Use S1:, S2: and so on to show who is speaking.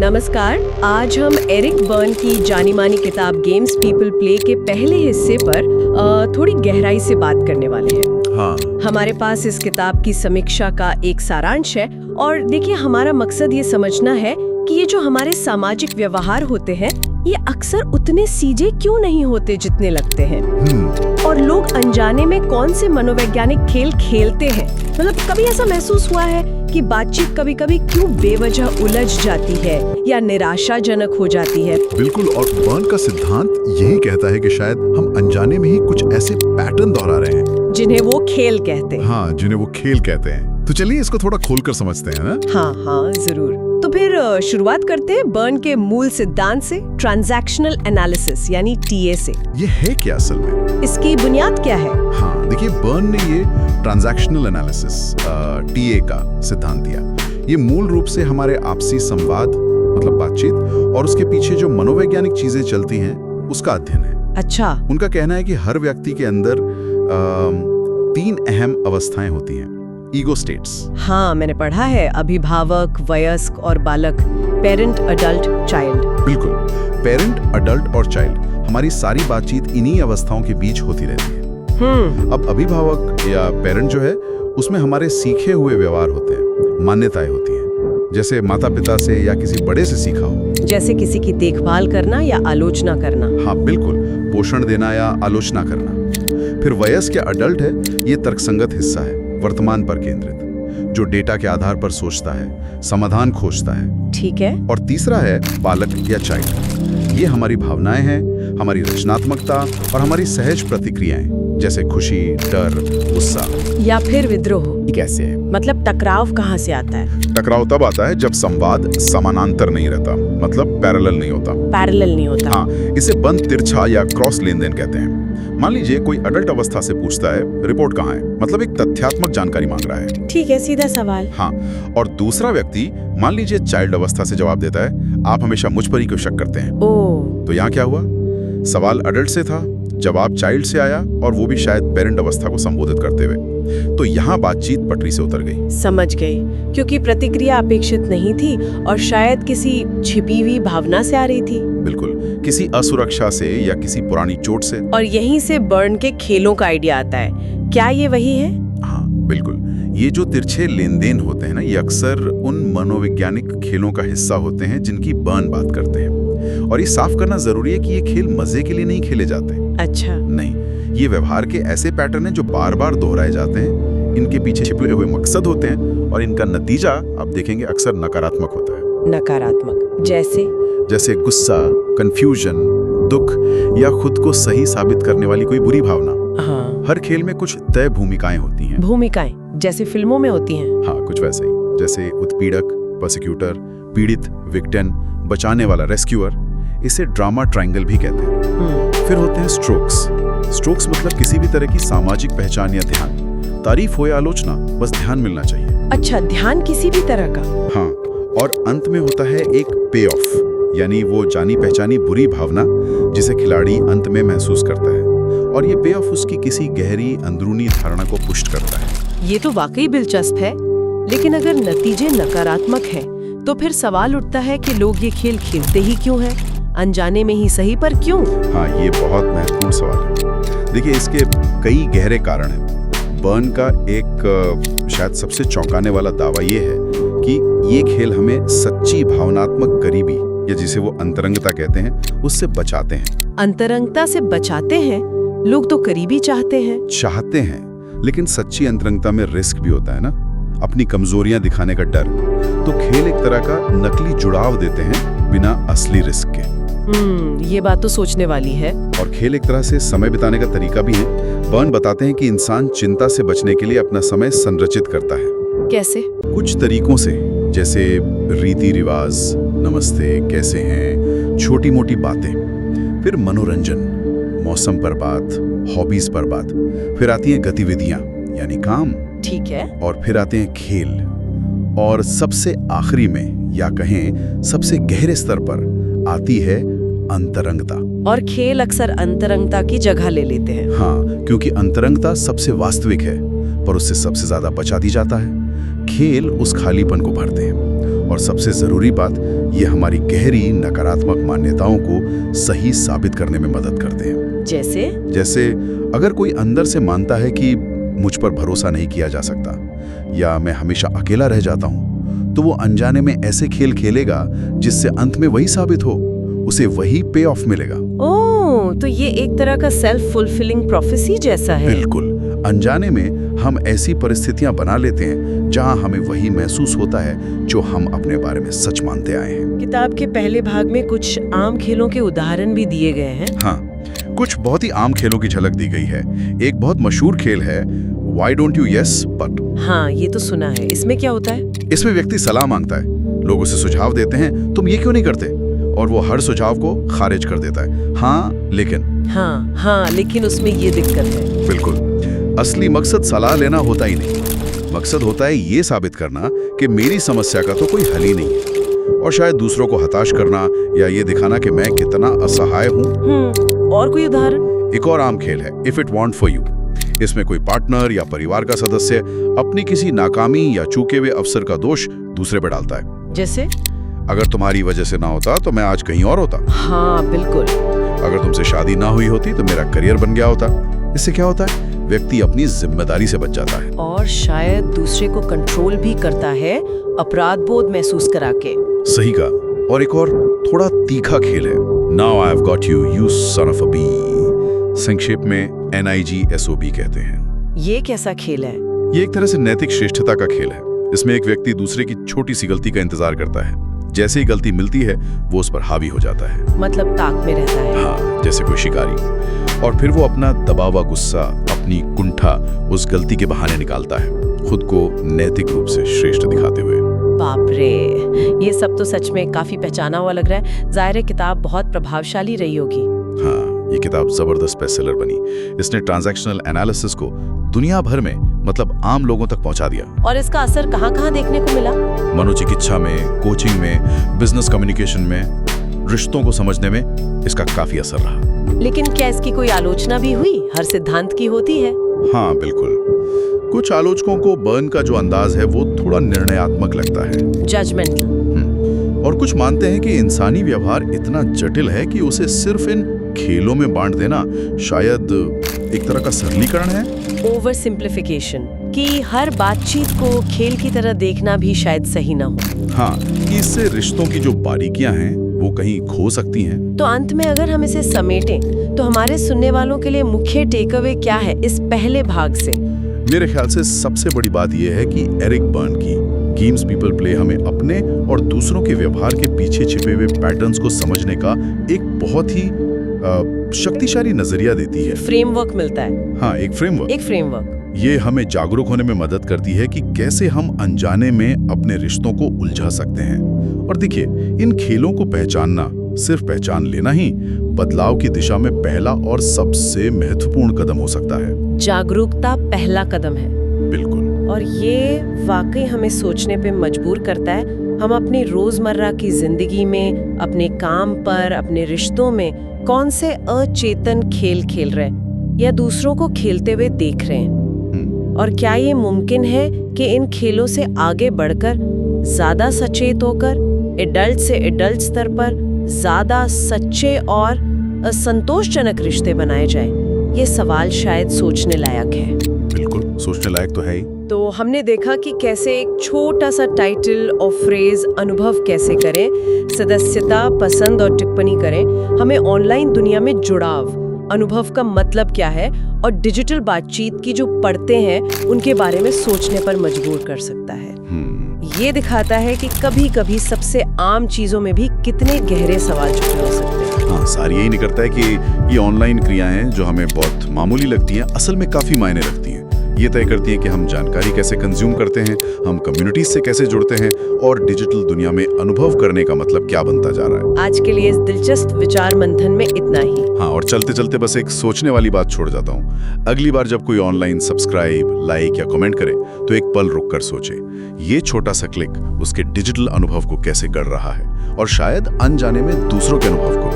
S1: नमस्कार। आज हम एरिक बर्न की जानी मानी किताब गेम्स पीपल प्ले के पहले हिस्से पर थोड़ी गहराई से बात करने वाले हैं।
S2: हाँ।
S1: हमारे पास इस किताब की समीक्षा का एक सारांश है और देखिए हमारा मकसद ये समझना है कि ये जो हमारे सामाजिक व्यवहार होते हैं ये अक्सर उतने सीधे क्यों नहीं होते जितने लगते हैं और लोग अनजाने में कौन से मनोवैज्ञानिक खेल खेलते हैं। मतलब कभी ऐसा महसूस हुआ है कि बातचीत कभी कभी क्यों बेवजह उलझ जाती है या निराशाजनक हो जाती है।
S2: बिल्कुल, और बर्न का सिद्धांत यही कहता है कि शायद हम अनजाने में ही कुछ ऐसे पैटर्न दोहरा रहे हैं
S1: जिन्हें वो खेल कहते हैं।
S2: हाँ, जिन्हें वो खेल कहते हैं। तो चलिए इसको थोड़ा खोलकर समझते हैं ना।
S1: हाँ जरूर। तो फिर शुरुआत करते हैं बर्न के मूल सिद्धांत से, ट्रांजैक्शनल एनालिसिस यानी टीए से।
S2: ये है क्या असल में?
S1: इसकी बुनियाद क्या है?
S2: हाँ देखिए, बर्न ने ये ट्रांजैक्शनल एनालिसिस टीए का सिद्धांत दिया। ये मूल रूप से हमारे आपसी संवाद मतलब बातचीत और उसके पीछे जो मनोवैज्ञानिक चीजें चलती हैं उसका अध्ययन है।
S1: अच्छा।
S2: उनका कहना है कि हर व्यक्ति के अंदर 3 अहम अवस्थाएं होती हैं, ईगो स्टेट्स।
S1: हाँ मैंने पढ़ा है, अभिभावक, वयस्क और बालक, पेरेंट, अडल्ट, चाइल्ड।
S2: बिल्कुल, पेरेंट, अडल्ट और चाइल्ड, हमारी सारी बातचीत इन्हीं अवस्थाओं के बीच होती रहती है। अब अभिभावक या पेरेंट जो है उसमें हमारे सीखे हुए व्यवहार होते हैं, मान्यताएं होती हैं, जैसे माता पिता से या किसी बड़े से सीखा हो,
S1: जैसे किसी की देखभाल करना या आलोचना करना।
S2: हाँ बिल्कुल, पोषण देना या आलोचना करना। फिर वयस्क या अडल्ट है, ये तर्कसंगत हिस्सा है, वर्तमान पर केंद्रित, जो डेटा के आधार पर सोचता है, समाधान खोजता है।
S1: ठीक है।
S2: और तीसरा है बालक या चाइल्ड, ये हमारी भावनाएं हैं, हमारी रचनात्मकता और हमारी सहज प्रतिक्रियाएं, जैसे खुशी, डर, गुस्सा
S1: या फिर विद्रोह।
S2: कैसे है?
S1: मतलब टकराव कहाँ से आता है?
S2: टकराव तब आता है जब संवाद समानांतर नहीं रहता, मतलब पैरेलल नहीं होता।
S1: पैरेलल नहीं होता।
S2: हाँ, इसे बंद तिरछा या क्रॉस लेन देन कहते हैं। मान लीजिए कोई अडल्ट अवस्था से पूछता है रिपोर्ट कहाँ है, मतलब एक तथ्यात्मक जानकारी मांग रहा है।
S1: ठीक है, सीधा सवाल।
S2: हाँ, और दूसरा व्यक्ति मान लीजिए चाइल्ड अवस्था से जवाब देता है, आप हमेशा मुझ पर ही क्यों शक करते हैं।
S1: ओह।
S2: तो यहाँ क्या हुआ? सवाल अडल्ट से था, जवाब चाइल्ड से आया, और वो भी शायद पेरेंट अवस्था को संबोधित करते हुए। तो यहाँ बातचीत पटरी से उतर गई।
S1: समझ गई, क्योंकि प्रतिक्रिया अपेक्षित नहीं थी और शायद किसी छिपी हुई भावना से आ रही थी।
S2: बिल्कुल, किसी असुरक्षा से या किसी पुरानी चोट से।
S1: और यहीं से बर्न के खेलों का आइडिया आता है। क्या ये वही है?
S2: हाँ बिल्कुल, ये जो तिरछे लेन देन होते हैं ना, ये अक्सर उन मनोवैज्ञानिक खेलों का हिस्सा होते हैं जिनकी बर्न बात करते हैं। और ये साफ करना जरूरी है कि ये खेल मजे के लिए नहीं खेले जाते।
S1: अच्छा।
S2: नहीं, ये व्यवहार के ऐसे पैटर्न हैं जो बार बार दोहराए जाते हैं। इनके पीछे छिपे हुए मकसद होते हैं और इनका नतीजा आप देखेंगे अक्सर नकारात्मक होता है।
S1: नकारात्मक जैसे
S2: गुस्सा, कंफ्यूजन, दुख या खुद को सही साबित करने वाली कोई बुरी भावना।
S1: हाँ।
S2: हर खेल में कुछ तय भूमिकाएं होती हैं।
S1: भूमिकाएं जैसे फिल्मों में होती हैं।
S2: हाँ, कुछ वैसे ही, जैसे उत्पीड़क, प्रोसिक्यूटर, पीड़ित, विक्टिम, बचाने वाला, रेस्क्यूअर। इसे ड्रामा ट्रायंगल भी कहते हैं। फिर होते हैं स्ट्रोक्स मतलब किसी भी तरह की सामाजिक पहचान या ध्यान, तारीफ हो या आलोचना, बस ध्यान मिलना चाहिए।
S1: अच्छा, ध्यान किसी भी तरह का।
S2: हाँ, और अंत में होता है एक पे ऑफ, यानी वो जानी पहचानी बुरी भावना जिसे खिलाड़ी अंत में महसूस करता है, और ये पे ऑफ उसकी किसी गहरी अंदरूनी धारणा को पुष्ट करता है।
S1: ये तो वाकई दिलचस्प है, लेकिन अगर नतीजे नकारात्मक हैं, तो फिर सवाल उठता है कि लोग ये खेल खेलते ही क्यों हैं? अनजाने में ही सही, पर क्यों?
S2: हाँ, ये बहुत महत्वपूर्ण सवाल है। देखिए, इसके कई गहरे कारण हैं। बर्न का एक शायद सबसे चौंकाने वाला दावा ये है कि ये खेल हमें सच्ची भावनात्मक करीबी, या जिसे वो अंतरंगता कहते हैं, उससे बचाते हैं।
S1: अंतरंगता से बचाते हैं? लोग तो करीबी चाहते हैं,
S2: लेकिन सच्ची अंतरंगता में रिस्क भी होता है ना, अपनी कमजोरियां दिखाने का डर। तो खेल एक तरह का नकली जुड़ाव देते हैं बिना असली रिस्क के।
S1: ये बात तो सोचने वाली है।
S2: और खेल एक तरह से समय बिताने का तरीका भी है। बर्न बताते हैं कि इंसान चिंता से बचने के लिए अपना समय संरचित करता है।
S1: कैसे?
S2: कुछ तरीकों से, जैसे रीति रिवाज, नमस्ते, कैसे हैं, छोटी मोटी बातें। फिर मनोरंजन, मौसम पर बात, हॉबीज पर बात। फिर आती हैं गतिविधियां यानी काम।
S1: ठीक है।
S2: और फिर आते हैं खेल। और सबसे आखिरी में, या कहें सबसे गहरे स्तर पर, आती है अंतरंगता।
S1: और खेल अक्सर अंतरंगता की जगह ले लेते हैं।
S2: हाँ, क्योंकि अंतरंगता सबसे वास्तविक है, पर उससे सबसे ज्यादा बचा दी जाता है। खेल उस खालीपन को भरते हैं। और सबसे जरूरी बात ये हमारी गहरी नकारात्मक मान्यताओं को सही साबित करने में मदद करते हैं। जैसे अगर कोई अंदर से मानता है कि मुझ पर भरोसा नहीं किया जा सकता या मैं हमेशा अकेला रह जाता हूं, तो वो अनजाने में ऐसे खेल खेलेगा जिससे अंत में वही साबित हो, उसे वही पे ऑफ मिलेगा।
S1: ओह, तो ये एक तरह का सेल्फ फुलफिलिंग प्रोफेसी जैसा है।
S2: बिल्कुल। अनजाने में हम ऐसी परिस्थितियां बना लेते हैं जहां हमें वही महसूस होता है जो हम अपने बारे में सच मानते आए हैं।
S1: किताब के पहले भाग में कुछ आम खेलों के उदाहरण भी दिए गए हैं।
S2: हाँ, कुछ बहुत ही आम खेलों की झलक दी गई है। एक बहुत मशहूर खेल है Why don't you yes but।
S1: हाँ, ये तो सुना है। इसमें क्या होता है?
S2: इसमें व्यक्ति सलाह मांगता है, लोग उसे सुझाव देते हैं, तुम ये क्यों नहीं करते, और वो हर सुझाव को खारिज कर देता है। हाँ लेकिन उसमें ये दिक्कत है। बिल्कुल। असली मकसद सलाह लेना होता ही नहीं। मकसद होता है ये साबित करना कि मेरी समस्या का तो कोई हल ही नहीं है, और शायद दूसरों को हताश करना या ये दिखाना कि मैं कितना असहाय हूँ।
S1: और कोई उदाहरण?
S2: एक और आम खेल है if it want for you. इसमें कोई पार्टनर या परिवार का सदस्य अपनी किसी नाकामी या चूके हुए अवसर का दोष दूसरे पर डालता है।
S1: जैसे
S2: अगर तुम्हारी वजह से ना होता तो मैं आज कहीं और होता।
S1: हाँ बिल्कुल।
S2: अगर तुमसे शादी ना हुई होती तो मेरा करियर बन गया होता। इससे क्या होता है, व्यक्ति अपनी जिम्मेदारी से बच जाता है
S1: और शायद दूसरे को कंट्रोल भी करता है, अपराध बोध महसूस करा के।
S2: सही कहा। और एक और थोड़ा तीखा खेल है now I have got you you son of a B. संक्षेप में NIGSOB कहते हैं।
S1: ये कैसा खेल है?
S2: ये एक तरह से नैतिक श्रेष्ठता का खेल है। इसमें एक व्यक्ति दूसरे की छोटी सी गलती का इंतजार करता है, जैसे ही गलती मिलती है वो उस पर हावी हो जाता है।
S1: मतलब ताक में रहता है।
S2: हाँ, जैसे कोई शिकारी। और फिर वो अपना दबा हुआ गुस्सा, अपनी कुंठा उस गलती के बहाने निकालता है, खुद को नैतिक रूप से श्रेष्ठ दिखाते हुए।
S1: बाप रे, ये सब तो सच में काफी पहचाना हुआ लग रहा है। जाहिर है किताब बहुत प्रभावशाली रही होगी।
S2: हाँ, ये किताब जबरदस्त बेस्टसेलर बनी। इसने ट्रांजैक्शनल एनालिसिस को दुनिया भर में, मतलब आम लोगों तक पहुंचा दिया।
S1: और इसका असर कहाँ-कहाँ देखने को मिला?
S2: मनोचिकित्सा में, कोचिंग में, बिजनेस कम्युनिकेशन में, रिश्तों को समझने में इसका काफी असर रहा।
S1: लेकिन क्या इसकी कोई आलोचना भी हुई? हर सिद्धांत की होती है।
S2: हाँ बिल्कुल। कुछ आलोचकों को बर्न का जो अंदाज है वो थोड़ा निर्णयात्मक लगता है,
S1: जजमेंटल।
S2: और कुछ मानते हैं कि इंसानी व्यवहार इतना जटिल है कि उसे सिर्फ इन खेलों में बांट देना शायद एक तरह का सरलीकरण है।
S1: ओवर सिंप्लीफिकेशन, कि हर बातचीत को खेल की तरह देखना भी शायद सही ना हो।
S2: हाँ, कि इससे रिश्तों की जो बारीकियां हैं वो कहीं खो सकती हैं।
S1: तो अंत में अगर हम इसे समेटें तो हमारे सुनने वालों के लिए मुख्य टेक अवे क्या है इस पहले भाग से?
S2: मेरे ख्याल से सबसे बड़ी बात यह है कि एरिक बर्न की गेम्स पीपल प्ले हमें अपने और दूसरों के व्यवहार के पीछे छिपे हुए पैटर्न्स को समझने का एक बहुत ही शक्तिशाली नजरिया देती है।
S1: फ्रेमवर्क मिलता है।
S2: हाँ, एक फ्रेमवर्क। ये हमें जागरूक होने में मदद करती है कि कैसे हम अनजाने में अपने रिश्तों को उलझा सकते हैं। और देखिए, इन खेलों को पहचानना सिर्फ पहचान लेना ही बदलाव की दिशा में पहला और सबसे महत्वपूर्ण कदम हो सकता है।
S1: जागरूकता पहला कदम है।
S2: बिल्कुल।
S1: और ये वाकई हमें सोचने पे मजबूर करता है। हम अपनी रोजमर्रा की जिंदगी में, अपने काम पर, अपने रिश्तों में कौन से अचेतन खेल खेल रहे हैं या दूसरों को खेलते हुए देख रहे हैं। और क्या ये मुमकिन है कि इन खेलों से आगे बढ़कर ज्यादा सचेत होकर एडल्ट से एडल्ट स्तर पर ज्यादा सच्चे और संतोषजनक रिश्ते बनाए जाएं? ये सवाल शायद सोचने लायक है।
S2: बिल्कुल, सोचने लायक तो है ही।
S1: तो हमने देखा कि कैसे एक छोटा सा टाइटल और फ्रेज अनुभव कैसे करें, सदस्यता, पसंद और टिप्पणी करें, हमें ऑनलाइन दुनिया में जुड़ाव, अनुभव का मतलब क्या है और डिजिटल बातचीत की जो परतें हैं उनके बारे में सोचने पर मजबूर कर सकता है। ये दिखाता है कि कभी-कभी सबसे आम चीजों में भी कितने गहरे सवाल छुपे हो सकते हैं।
S2: हाँ, सारी यही निकलता है कि ये ऑनलाइन क्रियाएं जो हमें बहुत मामूली लगती हैं, असल में काफी मायने रखती हैं। ये तय करती हैं कि हम जानकारी कैसे कंज्यूम करते हैं, हम कम्युनिटीज से कैसे जुड़ते हैं और डिजिटल दुनिया में अनुभव करने का मतलब क्या बनता जा रहा है।
S1: आज के लिए इस दिलचस्प विचार मंथन में इतना ही।
S2: हाँ, और चलते चलते बस एक सोचने वाली बात छोड़ जाता हूँ। अगली बार जब कोई ऑनलाइन सब्सक्राइब, लाइक या कमेंट करे तो एक पल रुक कर सोचे, ये छोटा सा क्लिक उसके डिजिटल अनुभव को कैसे गढ़ रहा है और शायद अनजाने में दूसरों के अनुभव को भी।